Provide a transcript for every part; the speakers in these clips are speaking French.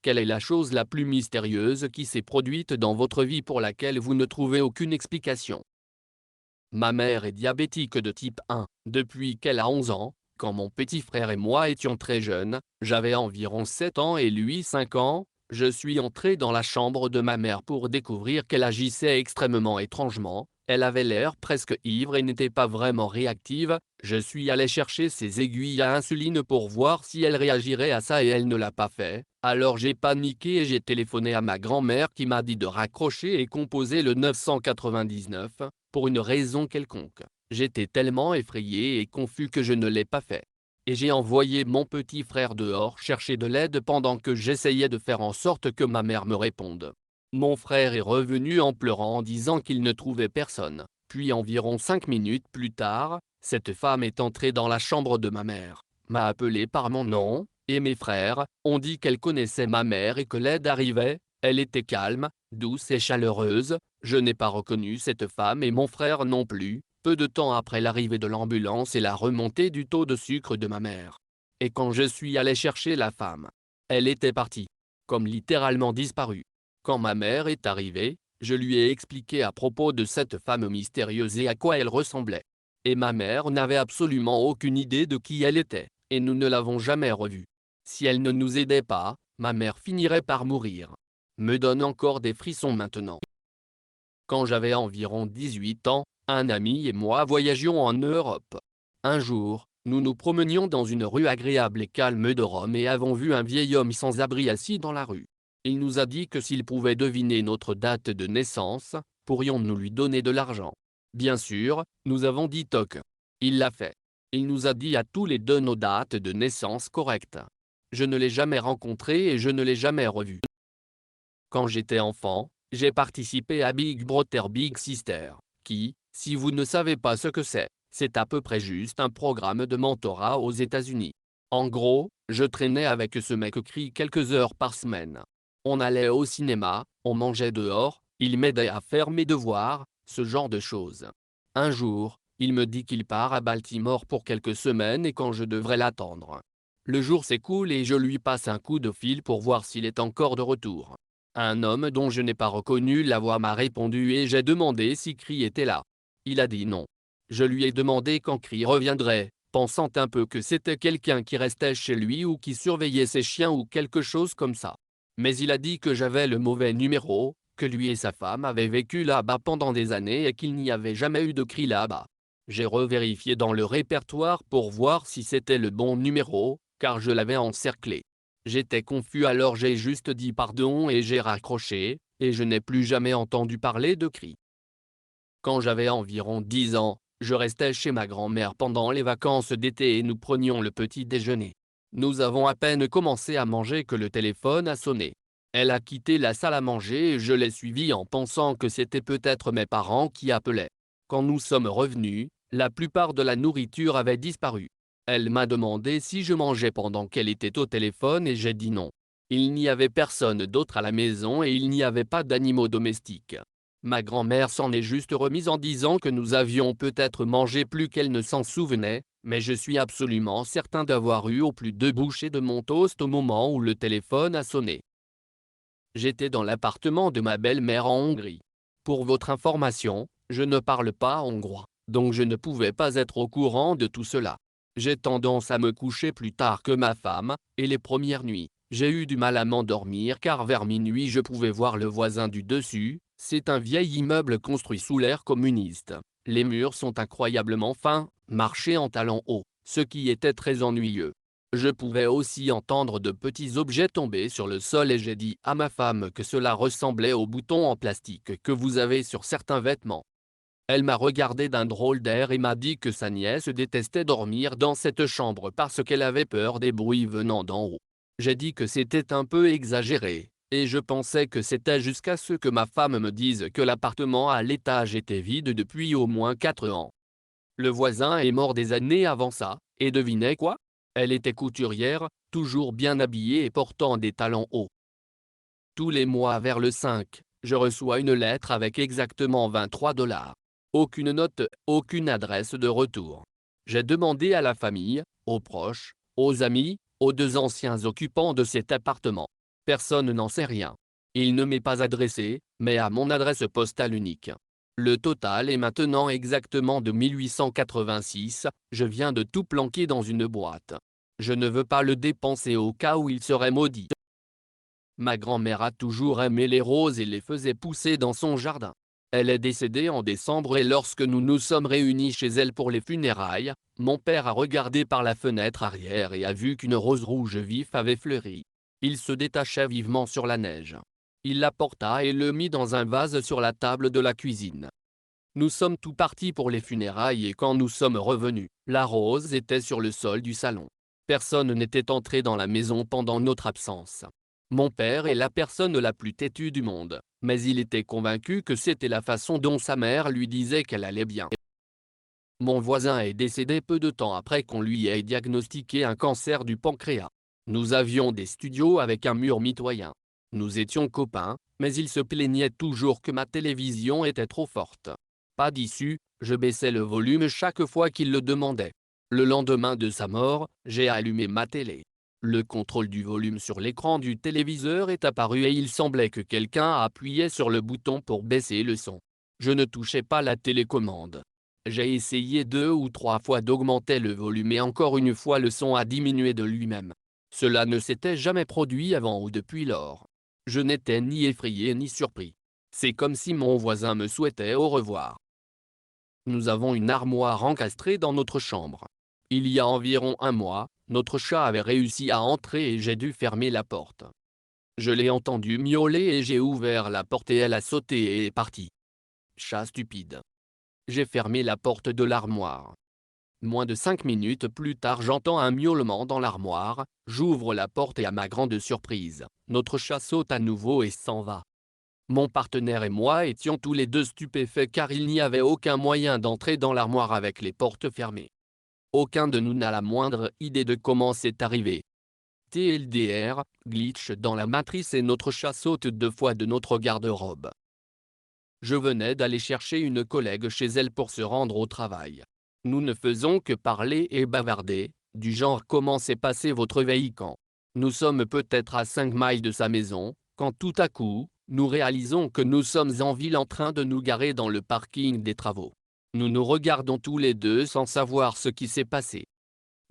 Quelle est la chose la plus mystérieuse qui s'est produite dans votre vie pour laquelle vous ne trouvez aucune explication? Ma mère est diabétique de type 1, depuis qu'elle a 11 ans. Quand mon petit frère et moi étions très jeunes, j'avais environ 7 ans et lui 5 ans, je suis entré dans la chambre de ma mère pour découvrir qu'elle agissait extrêmement étrangement. Elle avait l'air presque ivre et n'était pas vraiment réactive. Je suis allé chercher ses aiguilles à insuline pour voir si elle réagirait à ça et elle ne l'a pas fait. Alors j'ai paniqué et j'ai téléphoné à ma grand-mère qui m'a dit de raccrocher et composer le 999, pour une raison quelconque. J'étais tellement effrayé et confus que je ne l'ai pas fait. Et j'ai envoyé mon petit frère dehors chercher de l'aide pendant que j'essayais de faire en sorte que ma mère me réponde. Mon frère est revenu en pleurant en disant qu'il ne trouvait personne. Puis environ 5 minutes plus tard, cette femme est entrée dans la chambre de ma mère, m'a appelé par mon nom, et mes frères ont dit qu'elle connaissait ma mère et que l'aide arrivait. Elle était calme, douce et chaleureuse. Je n'ai pas reconnu cette femme et mon frère non plus, peu de temps après l'arrivée de l'ambulance et la remontée du taux de sucre de ma mère. Et quand je suis allé chercher la femme, elle était partie. Comme littéralement disparue. Quand ma mère est arrivée, je lui ai expliqué à propos de cette femme mystérieuse et à quoi elle ressemblait. Et ma mère n'avait absolument aucune idée de qui elle était, et nous ne l'avons jamais revue. Si elle ne nous aidait pas, ma mère finirait par mourir. Me donne encore des frissons maintenant. Quand j'avais environ 18 ans, un ami et moi voyagions en Europe. Un jour, nous nous promenions dans une rue agréable et calme de Rome et avons vu un vieil homme sans abri assis dans la rue. Il nous a dit que s'il pouvait deviner notre date de naissance, pourrions-nous lui donner de l'argent. Bien sûr, nous avons dit toc. Il l'a fait. Il nous a dit à tous les deux nos dates de naissance correctes. Je ne l'ai jamais rencontré et je ne l'ai jamais revu. Quand j'étais enfant, j'ai participé à Big Brother Big Sister, qui, si vous ne savez pas ce que c'est à peu près juste un programme de mentorat aux États-Unis. En gros, je traînais avec ce mec cri quelques heures par semaine. On allait au cinéma, on mangeait dehors, il m'aidait à faire mes devoirs, ce genre de choses. Un jour, il me dit qu'il part à Baltimore pour quelques semaines et quand je devrais l'attendre. Le jour s'écoule et je lui passe un coup de fil pour voir s'il est encore de retour. Un homme dont je n'ai pas reconnu la voix m'a répondu et j'ai demandé si Cri était là. Il a dit non. Je lui ai demandé quand Cri reviendrait, pensant un peu que c'était quelqu'un qui restait chez lui ou qui surveillait ses chiens ou quelque chose comme ça. Mais il a dit que j'avais le mauvais numéro, que lui et sa femme avaient vécu là-bas pendant des années et qu'il n'y avait jamais eu de Cri là-bas. J'ai revérifié dans le répertoire pour voir si c'était le bon numéro, car je l'avais encerclé. J'étais confus alors j'ai juste dit pardon et j'ai raccroché, et je n'ai plus jamais entendu parler de Cri. Quand j'avais environ 10 ans, je restais chez ma grand-mère pendant les vacances d'été et nous prenions le petit déjeuner. Nous avons à peine commencé à manger que le téléphone a sonné. Elle a quitté la salle à manger et je l'ai suivie en pensant que c'était peut-être mes parents qui appelaient. Quand nous sommes revenus, la plupart de la nourriture avait disparu. Elle m'a demandé si je mangeais pendant qu'elle était au téléphone et j'ai dit non. Il n'y avait personne d'autre à la maison et il n'y avait pas d'animaux domestiques. Ma grand-mère s'en est juste remise en disant que nous avions peut-être mangé plus qu'elle ne s'en souvenait, mais je suis absolument certain d'avoir eu au plus 2 bouchées de mon toast au moment où le téléphone a sonné. J'étais dans l'appartement de ma belle-mère en Hongrie. Pour votre information, je ne parle pas hongrois, donc je ne pouvais pas être au courant de tout cela. J'ai tendance à me coucher plus tard que ma femme, et les premières nuits, j'ai eu du mal à m'endormir car vers minuit je pouvais voir le voisin du dessus. C'est un vieil immeuble construit sous l'ère communiste. Les murs sont incroyablement fins, marché en talons hauts, ce qui était très ennuyeux. Je pouvais aussi entendre de petits objets tomber sur le sol et j'ai dit à ma femme que cela ressemblait aux boutons en plastique que vous avez sur certains vêtements. Elle m'a regardé d'un drôle d'air et m'a dit que sa nièce détestait dormir dans cette chambre parce qu'elle avait peur des bruits venant d'en haut. J'ai dit que c'était un peu exagéré, et je pensais que c'était jusqu'à ce que ma femme me dise que l'appartement à l'étage était vide depuis au moins 4 ans. Le voisin est mort des années avant ça, et devinez quoi? Elle était couturière, toujours bien habillée et portant des talons hauts. Tous les mois vers le 5, je reçois une lettre avec exactement 23 $. Aucune note, aucune adresse de retour. J'ai demandé à la famille, aux proches, aux amis, aux 2 anciens occupants de cet appartement. Personne n'en sait rien. Il ne m'est pas adressé, mais à mon adresse postale unique. Le total est maintenant exactement de 1886, je viens de tout planquer dans une boîte. Je ne veux pas le dépenser au cas où il serait maudit. Ma grand-mère a toujours aimé les roses et les faisait pousser dans son jardin. Elle est décédée en décembre et lorsque nous nous sommes réunis chez elle pour les funérailles, mon père a regardé par la fenêtre arrière et a vu qu'une rose rouge vif avait fleuri. Il se détachait vivement sur la neige. Il la porta et le mit dans un vase sur la table de la cuisine. Nous sommes tout partis pour les funérailles et quand nous sommes revenus, la rose était sur le sol du salon. Personne n'était entré dans la maison pendant notre absence. Mon père est la personne la plus têtue du monde, mais il était convaincu que c'était la façon dont sa mère lui disait qu'elle allait bien. Mon voisin est décédé peu de temps après qu'on lui ait diagnostiqué un cancer du pancréas. Nous avions des studios avec un mur mitoyen. Nous étions copains, mais il se plaignait toujours que ma télévision était trop forte. Pas d'issue, je baissais le volume chaque fois qu'il le demandait. Le lendemain de sa mort, j'ai allumé ma télé. Le contrôle du volume sur l'écran du téléviseur est apparu et il semblait que quelqu'un appuyait sur le bouton pour baisser le son. Je ne touchais pas la télécommande. J'ai essayé 2 ou 3 fois d'augmenter le volume et encore une fois le son a diminué de lui-même. Cela ne s'était jamais produit avant ou depuis lors. Je n'étais ni effrayé ni surpris. C'est comme si mon voisin me souhaitait au revoir. Nous avons une armoire encastrée dans notre chambre. Il y a environ un mois, notre chat avait réussi à entrer et j'ai dû fermer la porte. Je l'ai entendu miauler et j'ai ouvert la porte et elle a sauté et est partie. Chat stupide. J'ai fermé la porte de l'armoire. Moins de 5 minutes plus tard j'entends un miaulement dans l'armoire, j'ouvre la porte et à ma grande surprise, notre chat saute à nouveau et s'en va. Mon partenaire et moi étions tous les deux stupéfaits car il n'y avait aucun moyen d'entrer dans l'armoire avec les portes fermées. Aucun de nous n'a la moindre idée de comment c'est arrivé. TLDR, glitch dans la matrice et notre chat saute 2 fois de notre garde-robe. Je venais d'aller chercher une collègue chez elle pour se rendre au travail. Nous ne faisons que parler et bavarder, du genre comment s'est passé votre veille quand. Nous sommes peut-être à 5 miles de sa maison, quand tout à coup, nous réalisons que nous sommes en ville en train de nous garer dans le parking des travaux. Nous nous regardons tous les deux sans savoir ce qui s'est passé.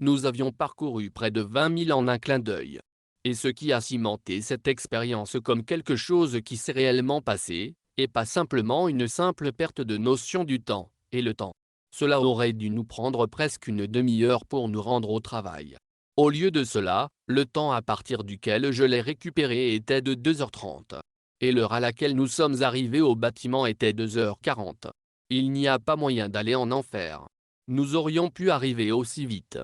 Nous avions parcouru près de 20 000 en un clin d'œil. Et ce qui a cimenté cette expérience comme quelque chose qui s'est réellement passé, et pas simplement une simple perte de notion du temps, et le temps. Cela aurait dû nous prendre presque une demi-heure pour nous rendre au travail. Au lieu de cela, le temps à partir duquel je l'ai récupéré était de 2h30. Et l'heure à laquelle nous sommes arrivés au bâtiment était 2h40. Il n'y a pas moyen d'aller en enfer. Nous aurions pu arriver aussi vite.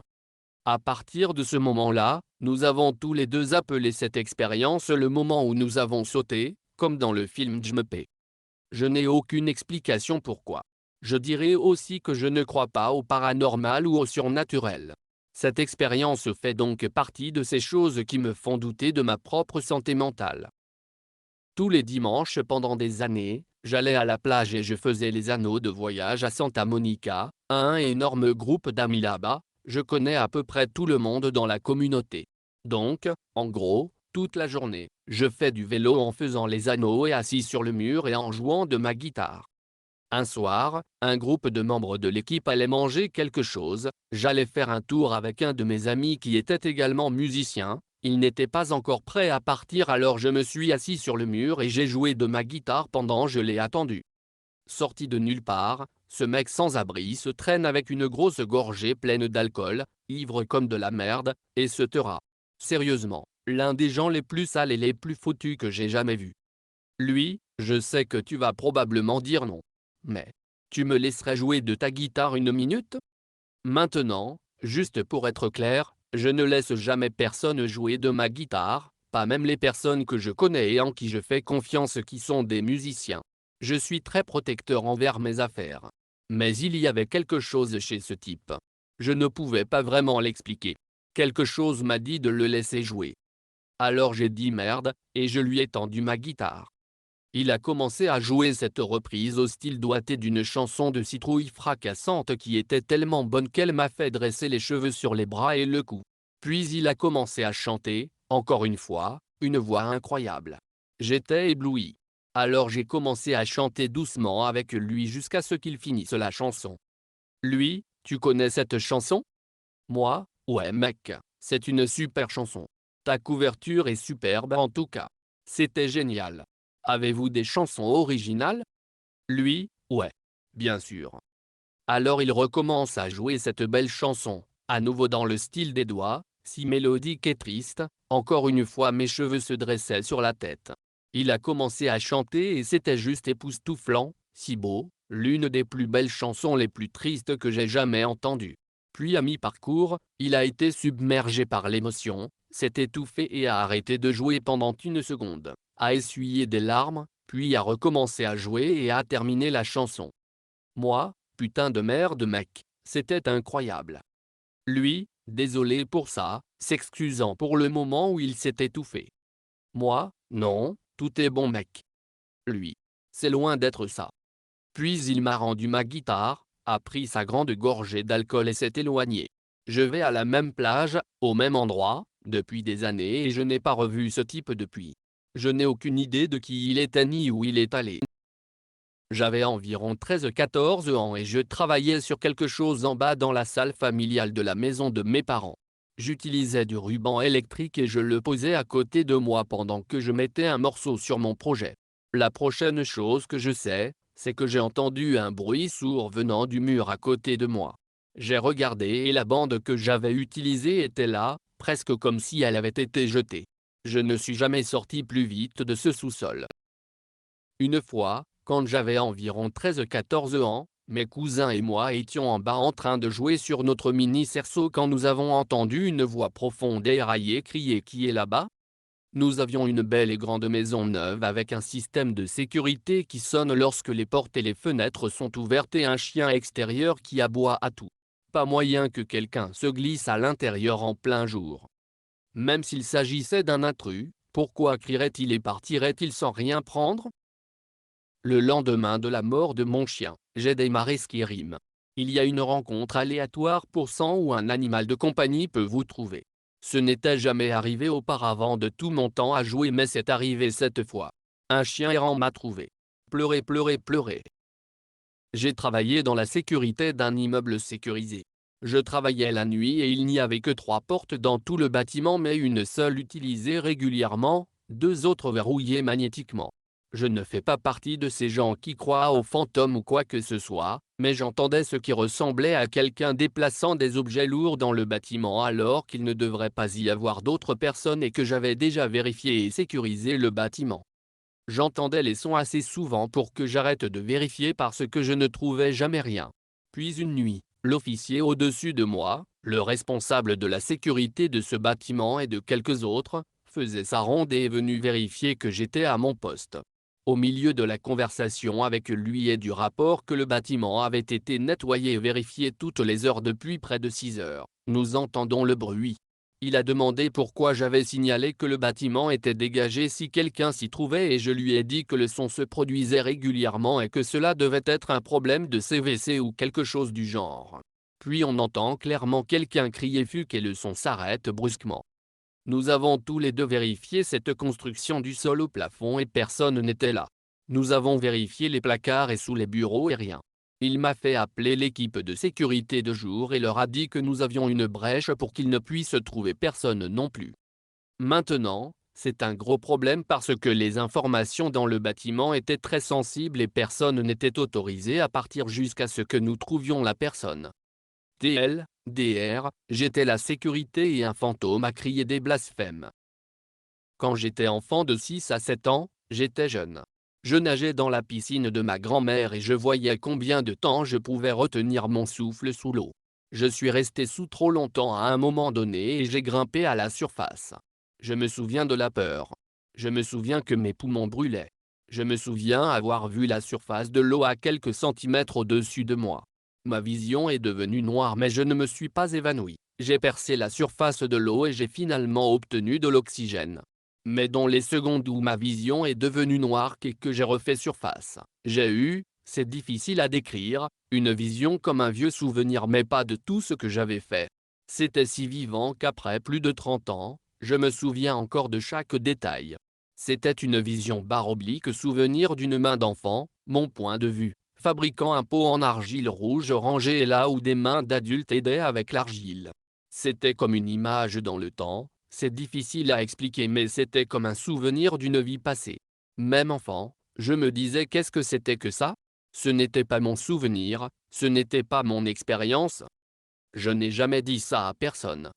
À partir de ce moment-là, nous avons tous les deux appelé cette expérience le moment où nous avons sauté, comme dans le film Jump. Je n'ai aucune explication pourquoi. Je dirais aussi que je ne crois pas au paranormal ou au surnaturel. Cette expérience fait donc partie de ces choses qui me font douter de ma propre santé mentale. Tous les dimanches pendant des années, j'allais à la plage et je faisais les anneaux de voyage à Santa Monica, un énorme groupe d'amis là-bas, je connais à peu près tout le monde dans la communauté. Donc, en gros, toute la journée, je fais du vélo en faisant les anneaux et assis sur le mur et en jouant de ma guitare. Un soir, un groupe de membres de l'équipe allait manger quelque chose, j'allais faire un tour avec un de mes amis qui était également musicien, il n'était pas encore prêt à partir alors je me suis assis sur le mur et j'ai joué de ma guitare pendant je l'ai attendu. Sorti de nulle part, ce mec sans abri se traîne avec une grosse gorgée pleine d'alcool, ivre comme de la merde, et se taira. Sérieusement, l'un des gens les plus sales et les plus foutus que j'ai jamais vus. Lui, je sais que tu vas probablement dire non. Mais, tu me laisserais jouer de ta guitare 1 minute? Maintenant, juste pour être clair, je ne laisse jamais personne jouer de ma guitare, pas même les personnes que je connais et en qui je fais confiance qui sont des musiciens. Je suis très protecteur envers mes affaires. Mais il y avait quelque chose chez ce type. Je ne pouvais pas vraiment l'expliquer. Quelque chose m'a dit de le laisser jouer. Alors j'ai dit merde, et je lui ai tendu ma guitare. Il a commencé à jouer cette reprise au style doigté d'une chanson de citrouille fracassante qui était tellement bonne qu'elle m'a fait dresser les cheveux sur les bras et le cou. Puis il a commencé à chanter, encore une fois, une voix incroyable. J'étais ébloui. Alors j'ai commencé à chanter doucement avec lui jusqu'à ce qu'il finisse la chanson. Lui, tu connais cette chanson? Moi, ouais mec, c'est une super chanson. Ta couverture est superbe en tout cas. C'était génial. Avez-vous des chansons originales? Lui, ouais. Bien sûr. Alors il recommence à jouer cette belle chanson, à nouveau dans le style des doigts, si mélodique et triste, encore une fois mes cheveux se dressaient sur la tête. Il a commencé à chanter et c'était juste époustouflant, si beau, l'une des plus belles chansons les plus tristes que j'ai jamais entendues. Puis à mi-parcours, il a été submergé par l'émotion, s'est étouffé et a arrêté de jouer pendant une seconde, a essuyé des larmes, puis a recommencé à jouer et a terminé la chanson. Moi, putain de merde mec, c'était incroyable. Lui, désolé pour ça, s'excusant pour le moment où il s'est étouffé. Moi, non, tout est bon mec. Lui, c'est loin d'être ça. Puis il m'a rendu ma guitare, a pris sa grande gorgée d'alcool et s'est éloigné. Je vais à la même plage, au même endroit, depuis des années et je n'ai pas revu ce type depuis. Je n'ai aucune idée de qui il était ni où il est allé. J'avais environ 13-14 ans et je travaillais sur quelque chose en bas dans la salle familiale de la maison de mes parents. J'utilisais du ruban électrique et je le posais à côté de moi pendant que je mettais un morceau sur mon projet. La prochaine chose que je sais, c'est que j'ai entendu un bruit sourd venant du mur à côté de moi. J'ai regardé et la bande que j'avais utilisée était là, presque comme si elle avait été jetée. Je ne suis jamais sorti plus vite de ce sous-sol. Une fois, quand j'avais environ 13-14 ans, mes cousins et moi étions en bas en train de jouer sur notre mini-cerceau quand nous avons entendu une voix profonde et éraillée crier « Qui est là-bas ?» Nous avions une belle et grande maison neuve avec un système de sécurité qui sonne lorsque les portes et les fenêtres sont ouvertes et un chien extérieur qui aboie à tout. Pas moyen que quelqu'un se glisse à l'intérieur en plein jour. Même s'il s'agissait d'un intrus, pourquoi crierait-il et partirait-il sans rien prendre? Le lendemain de la mort de mon chien, j'ai démarré Skyrim. Il y a une rencontre aléatoire pour 100 où un animal de compagnie peut vous trouver. Ce n'était jamais arrivé auparavant de tout mon temps à jouer mais c'est arrivé cette fois. Un chien errant m'a trouvé. Pleurer, pleurer, pleurer. J'ai travaillé dans la sécurité d'un immeuble sécurisé. Je travaillais la nuit et il n'y avait que 3 portes dans tout le bâtiment mais une seule utilisée régulièrement, 2 autres verrouillées magnétiquement. Je ne fais pas partie de ces gens qui croient aux fantômes ou quoi que ce soit, mais j'entendais ce qui ressemblait à quelqu'un déplaçant des objets lourds dans le bâtiment alors qu'il ne devrait pas y avoir d'autres personnes et que j'avais déjà vérifié et sécurisé le bâtiment. J'entendais les sons assez souvent pour que j'arrête de vérifier parce que je ne trouvais jamais rien. Puis une nuit, l'officier au-dessus de moi, le responsable de la sécurité de ce bâtiment et de quelques autres, faisait sa ronde et est venu vérifier que j'étais à mon poste. Au milieu de la conversation avec lui et du rapport que le bâtiment avait été nettoyé et vérifié toutes les heures depuis près de 6 heures, nous entendons le bruit. Il a demandé pourquoi j'avais signalé que le bâtiment était dégagé si quelqu'un s'y trouvait et je lui ai dit que le son se produisait régulièrement et que cela devait être un problème de CVC ou quelque chose du genre. Puis on entend clairement quelqu'un crier fuck et le son s'arrête brusquement. Nous avons tous les deux vérifié cette construction du sol au plafond et personne n'était là. Nous avons vérifié les placards et sous les bureaux et rien. Il m'a fait appeler l'équipe de sécurité de jour et leur a dit que nous avions une brèche pour qu'ils ne puissent trouver personne non plus. Maintenant, c'est un gros problème parce que les informations dans le bâtiment étaient très sensibles et personne n'était autorisé à partir jusqu'à ce que nous trouvions la personne. TL, DR, j'étais la sécurité et un fantôme a crié des blasphèmes. Quand j'étais enfant de 6 à 7 ans, j'étais jeune. Je nageais dans la piscine de ma grand-mère et je voyais combien de temps je pouvais retenir mon souffle sous l'eau. Je suis resté sous trop longtemps à un moment donné et j'ai grimpé à la surface. Je me souviens de la peur. Je me souviens que mes poumons brûlaient. Je me souviens avoir vu la surface de l'eau à quelques centimètres au-dessus de moi. Ma vision est devenue noire mais je ne me suis pas évanoui. J'ai percé la surface de l'eau et j'ai finalement obtenu de l'oxygène. Mais dans les secondes où ma vision est devenue noire et que j'ai refait surface, j'ai eu, c'est difficile à décrire, une vision comme un vieux souvenir mais pas de tout ce que j'avais fait. C'était si vivant qu'après plus de 30 ans, Je me souviens encore de chaque détail. C'était une vision / souvenir d'une main d'enfant, mon point de vue, fabriquant un pot en argile rouge rangé là où des mains d'adultes aidaient avec l'argile. C'était comme une image dans le temps, c'est difficile à expliquer mais c'était comme un souvenir d'une vie passée. Même enfant, je me disais qu'est-ce que c'était que ça? Ce n'était pas mon souvenir, ce n'était pas mon expérience. Je n'ai jamais dit ça à personne.